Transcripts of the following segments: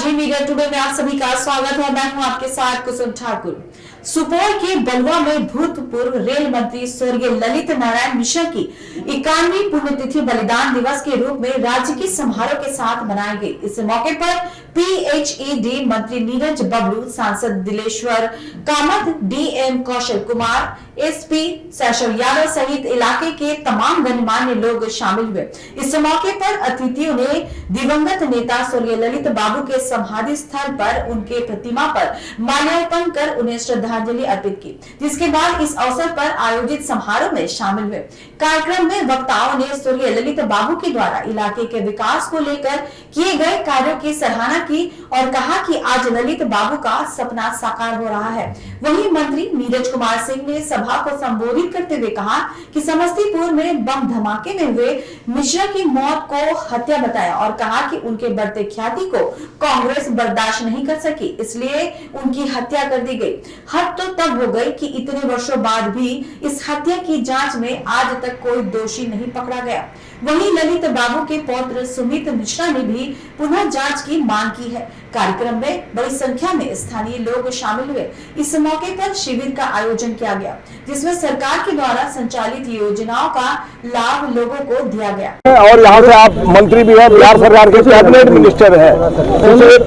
जी media today में आप सभी का स्वागत है। मैं हूं आपके साथ कुसुम ठाकुर। सुपौल के बलुआ में भूतपूर्व रेल मंत्री स्वर्गीय ललित नारायण मिश्रा की 91वीं पुण्यतिथि बलिदान दिवस के रूप में राज्य की समारोह के साथ मनाई गई। इस मौके पर पीएचईडी मंत्री नीरज बबलू, सांसद दिलेश्वर कामत, डीएम कौशल कुमार, एसपी शैशव यादव सहित इलाके के तमाम गणमान्य लोग शामिल हुए। इस मौके पर अतिथियों ने दिवंगत नेता स्वर्गीय ललित बाबू के समाधि स्थल पर उनके प्रतिमा पर माल्यार्पण कर उन्हें श्रद्धांजलि अर्पित की, जिसके बाद इस अवसर पर आयोजित समारोह में शामिल हुए। कार्यक्रम में वक्ताओं ने स्वर्गीय ललित बाबू के द्वारा इलाके के विकास को लेकर किए गए कार्यों की सराहना की और कहा कि आज ललित बाबू का सपना साकार हो रहा है। वहीं मंत्री नीरज कुमार सिंह ने सभा को संबोधित करते हुए कहा कि समस्तीपुर में बम धमाके में हुए मिश्रा की मौत को हत्या बताया और कहा कि उनके बढ़ते ख्याति को कांग्रेस बर्दाश्त नहीं कर सकी, इसलिए उनकी हत्या कर दी गई। हद तो तब हो गई कि इतने वर्षों बाद भी इस हत्या की जांच में आज तक कोई दोषी नहीं पकड़ा गया। वहीं ललित बाबू के पौत्र सुमित मिश्रा ने भी पुनः जांच की मांग की है। कार्यक्रम में बड़ी संख्या में स्थानीय लोग शामिल हुए। इस मौके पर शिविर का आयोजन किया गया, जिसमें सरकार के द्वारा संचालित योजनाओं का लाभ लोगों को दिया गया। और यहाँ से आप मंत्री भी हैं, बिहार सरकार के कैबिनेट मिनिस्टर हैं।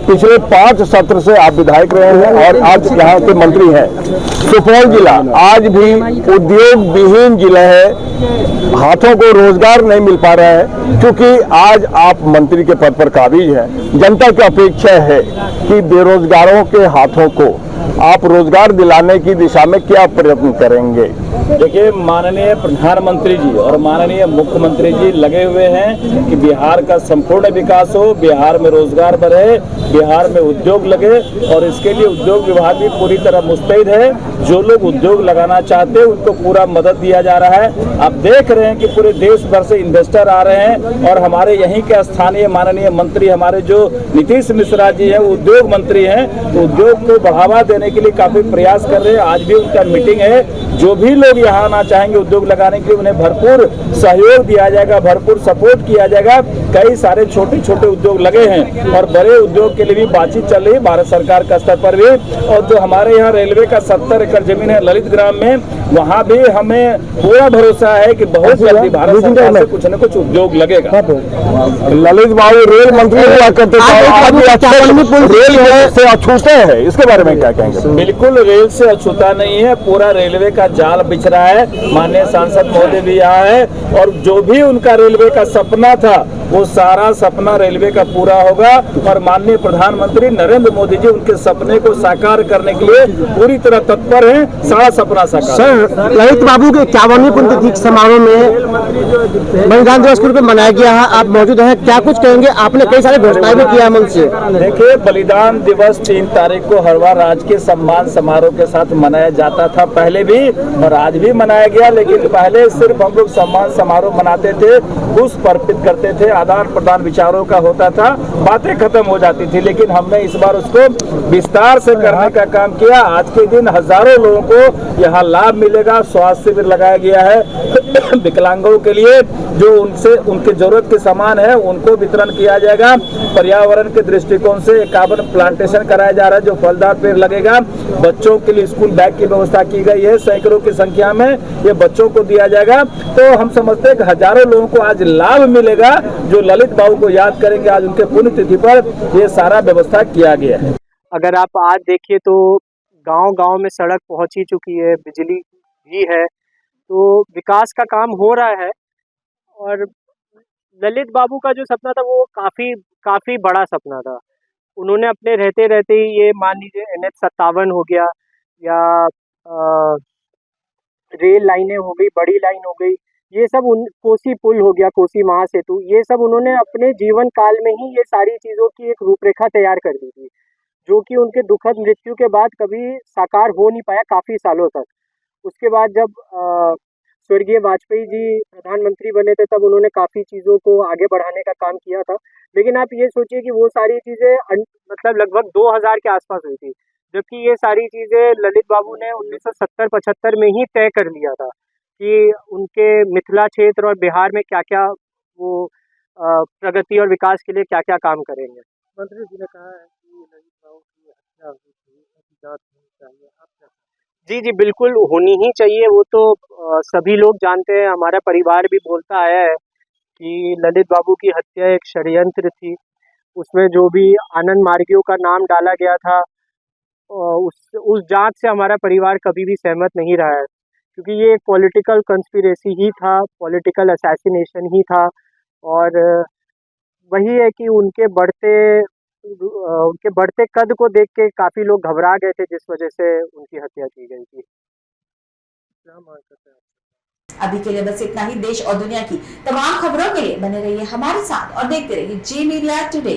पिछले 5 सत्र से आप विधायक रहे हैं और आज यहाँ के मंत्री हैं। सुपौल जिला आज भी उद्योग विहीन जिला है, हाथों को रोजगार नहीं मिल पा रहा है। क्योंकि आज आप मंत्री के पद पर काबिज हैं, जनता की अपेक्षा है कि बेरोजगारों के हाथों को आप रोजगार दिलाने की दिशा में क्या प्रयत्न करेंगे? देखिए, माननीय प्रधानमंत्री जी और माननीय मुख्यमंत्री जी लगे हुए हैं कि बिहार का संपूर्ण विकास हो, बिहार में रोजगार बढ़े, बिहार में उद्योग लगे और इसके लिए उद्योग विभाग भी पूरी तरह मुस्तैद है। जो लोग उद्योग लगाना चाहते हैं उनको पूरा मदद दिया जा रहा है। आप देख रहे हैं कि पूरे देश भर से इन्वेस्टर आ रहे हैं और हमारे यहीं के स्थानीय माननीय मंत्री हमारे जो नीतीश मिश्रा जी हैं, वो उद्योग मंत्री हैं, तो उद्योग को बढ़ावा देने के लिए काफी प्रयास कर रहे हैं। आज भी उनका मीटिंग है। जो भी लोग यहाँ आना चाहेंगे उद्योग लगाने के लिए उन्हें भरपूर सहयोग दिया जाएगा, भरपूर सपोर्ट किया जाएगा। कई सारे छोटे छोटे उद्योग लगे हैं और बड़े उद्योग के लिए भी बातचीत चल रही है भारत सरकार का स्तर पर भी। और जो हमारे यहाँ रेलवे का 70 एकड़ जमीन है ललित ग्राम में, वहाँ भी हमें पूरा भरोसा है कि बहुत जल्दी भारत सरकार से कुछ न कुछ उद्योग लगेगा। ललित बाबू रेल मंत्री हुआ करते रेल से अछूते हैं, इसके बारे में क्या कहेंगे? बिल्कुल रेल से अछूता नहीं है, पूरा रेलवे का जाल बिछ रहा है। माननीय सांसद महोदय भी यहाँ है और जो भी उनका रेलवे का सपना था वो सारा सपना रेलवे का पूरा होगा और माननीय प्रधानमंत्री नरेंद्र मोदी जी उनके सपने को साकार करने के लिए पूरी तरह तत्पर हैं। सारा सपना साकार। सर, ललित बाबू के 51वीं पुण्यतिथि समारोह में बलिदान दिवस के रूप में मनाया गया है, आप मौजूद हैं, क्या कुछ कहेंगे? आपने कई सारे घोषणाएं भी किया मन से। देखिए, बलिदान दिवस 3 तारीख को हर बार राजकीय सम्मान समारोह के साथ मनाया जाता था, पहले भी और आज भी मनाया गया। लेकिन पहले सिर्फ हम लोग सम्मान समारोह मनाते थे, पुष्प अर्पित करते थे, आदान प्रदान विचारों का होता था, बातें खत्म हो जाती थी। लेकिन हमने इस बार उसको विस्तार से करने का काम किया। आज के दिन हजारों लोगों को यहाँ लाभ मिलेगा। स्वास्थ्य शिविर लगाया गया है विकलांगों के लिए, जो उनसे उनके जरूरत के सामान है उनको वितरण किया जाएगा। पर्यावरण के दृष्टिकोण से 51 प्लांटेशन कराया जा रहा है, जो फलदार पेड़ लगेगा। बच्चों के लिए स्कूल बैग की व्यवस्था की गई है, सैकड़ों की संख्या में ये बच्चों को दिया जाएगा। तो हम समझते हैं कि हजारों लोगों को आज लाभ मिलेगा जो ललित बाबू को याद करेंगे। आज उनके पुण्यतिथि पर ये सारा व्यवस्था किया गया है। अगर आप आज देखिए तो गांव-गांव में सड़क पहुंच ही चुकी है, बिजली भी है, तो विकास का काम हो रहा है। और ललित बाबू का जो सपना था वो काफी बड़ा सपना था। उन्होंने अपने रहते रहते ही ये मान लीजिए NH57 हो गया या रेल लाइनें हो गई, बड़ी लाइन हो गई, ये सब कोसी पुल हो गया, कोसी महासेतु, ये सब उन्होंने अपने जीवन काल में ही ये सारी चीज़ों की एक रूपरेखा तैयार कर दी थी, जो कि उनके दुखद मृत्यु के बाद कभी साकार हो नहीं पाया काफ़ी सालों तक। उसके बाद जब स्वर्गीय वाजपेयी जी प्रधानमंत्री बने थे तब उन्होंने काफ़ी चीज़ों को आगे बढ़ाने का काम किया था। लेकिन आप ये सोचिए कि वो सारी चीज़ें मतलब लगभग 2000 के आसपास हुई थी, जबकि ये सारी चीज़ें ललित बाबू ने 1970-75 में ही तय कर लिया था कि उनके मिथिला क्षेत्र और बिहार में क्या-क्या वो प्रगति और विकास के लिए क्या-क्या काम करेंगे। मंत्री जी ने कहा है जी जी बिल्कुल होनी ही चाहिए। वो तो सभी लोग जानते हैं, हमारा परिवार भी बोलता आया है कि ललित बाबू की हत्या एक षड्यंत्र थी। उसमें जो भी आनंद मार्गियों का नाम डाला गया था, उस जांच से हमारा परिवार कभी भी सहमत नहीं रहा है, क्योंकि ये एक पॉलिटिकल कंस्पिरेसी ही था, पॉलिटिकल असैसिनेशन ही था। और वही है कि उनके बढ़ते कद को देख के काफी लोग घबरा गए थे, जिस वजह से उनकी हत्या की गई थी। क्या मांग करते हैं? अभी के लिए बस इतना ही। देश और दुनिया की तमाम खबरों के लिए बने रहिए हमारे साथ और देखते रहिए जी मीडिया टुडे।